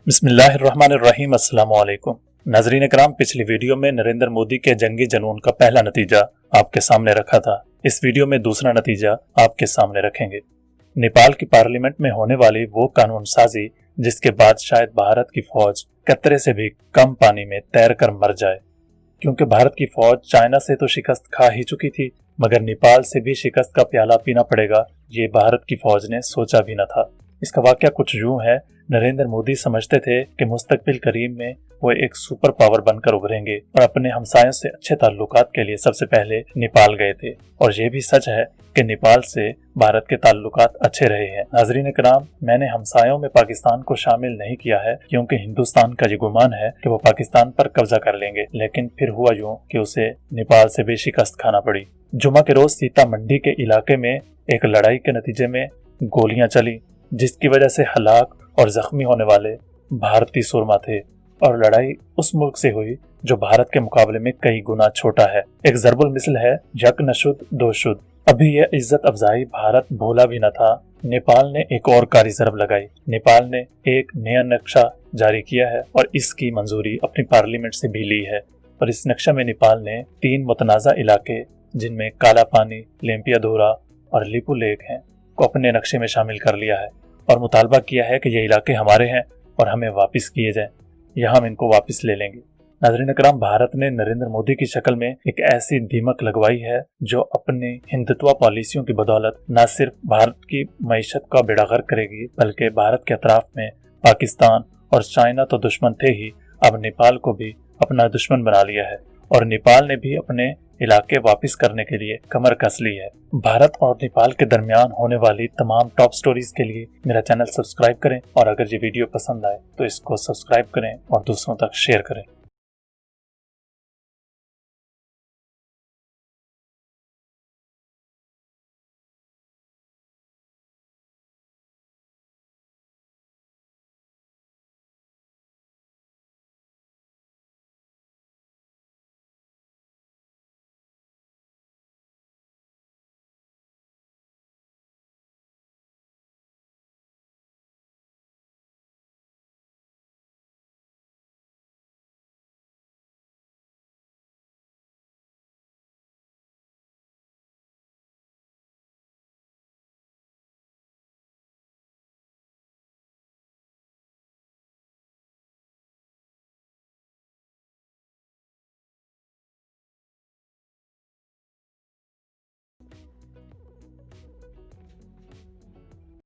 बिस्मिल्लाहिर्रहमानिर्रहीम। अस्सलाम वालेकुम नाजरीन इकराम, पिछली वीडियो में नरेंद्र मोदी के जंगी जनून का पहला नतीजा आपके सामने रखा था। इस वीडियो में दूसरा नतीजा आपके सामने रखेंगे। नेपाल की पार्लियामेंट में होने वाली वो कानून साजी जिसके बाद शायद भारत की फौज कतरे से भी कम पानी में तैरकर मर जाए, क्योंकि भारत की फौज चाइना से तो शिकस्त खा ही चुकी थी, मगर नेपाल से भी शिकस्त का प्याला पीना पड़ेगा, ये भारत की फौज ने सोचा भी न था। इसका वाकया कुछ यूं है, नरेंद्र मोदी समझते थे कि मुस्तकबिल करीब में वो एक सुपर पावर बनकर उभरेंगे और अपने हमसायों से अच्छे ताल्लुकात के लिए सबसे पहले नेपाल गए थे। और ये भी सच है कि नेपाल से भारत के ताल्लुकात अच्छे रहे हैं। नाज़रीन इकराम, मैंने हमसायों में पाकिस्तान को शामिल नहीं किया है, क्योंकि हिंदुस्तान का ये गुमान है कि वो पाकिस्तान पर कब्जा कर लेंगे, लेकिन फिर हुआ यूं कि उसे नेपाल से भी शिकस्त खाना पड़ी। जुमा के रोज सीतामढ़ी के इलाके में एक लड़ाई के नतीजे में गोलियां चली, जिसकी वजह से हलाक और जख्मी होने वाले भारतीय सुरमा थे। और लड़ाई उस मुल्क से हुई जो भारत के मुकाबले में कई गुना छोटा है। एक ज़रबुल मिसल है, यक न शुद्ध दो शुद्ध। अभी यह इज्जत अफजाई भारत भूला भी न था, नेपाल ने एक और कारी ज़रब लगाई। नेपाल ने एक नया नक्शा जारी किया है और इसकी मंजूरी अपनी पार्लियामेंट से भी ली है। और इस नक्शा में नेपाल ने 3 मुतनाज़ा इलाके, जिनमें काला पानी, लेम्पिया धोरा और लिपू लेक हैं, को अपने नक्शे में शामिल कर लिया है और मुतालबा किया है कि ये इलाके हमारे हैं और हमें वापस किए जाएं, या हम इनको वापस ले लेंगे। नाज़रीन इकराम, भारत ने नरेंद्र मोदी की शक्ल में एक ऐसी दीमक लगवाई है जो अपनी हिंदुत्व पॉलिसियों की बदौलत न सिर्फ भारत की मईशत का बेड़ा गर्क करेगी, बल्कि भारत के अतराफ में पाकिस्तान और चाइना तो दुश्मन थे ही, अब नेपाल को भी अपना दुश्मन बना लिया है और नेपाल ने भी अपने इलाके वापस करने के लिए कमर कस ली है। भारत और नेपाल के दरमियान होने वाली तमाम टॉप स्टोरीज के लिए मेरा चैनल सब्सक्राइब करें और अगर ये वीडियो पसंद आए तो इसको सब्सक्राइब करें और दूसरों तक शेयर करें।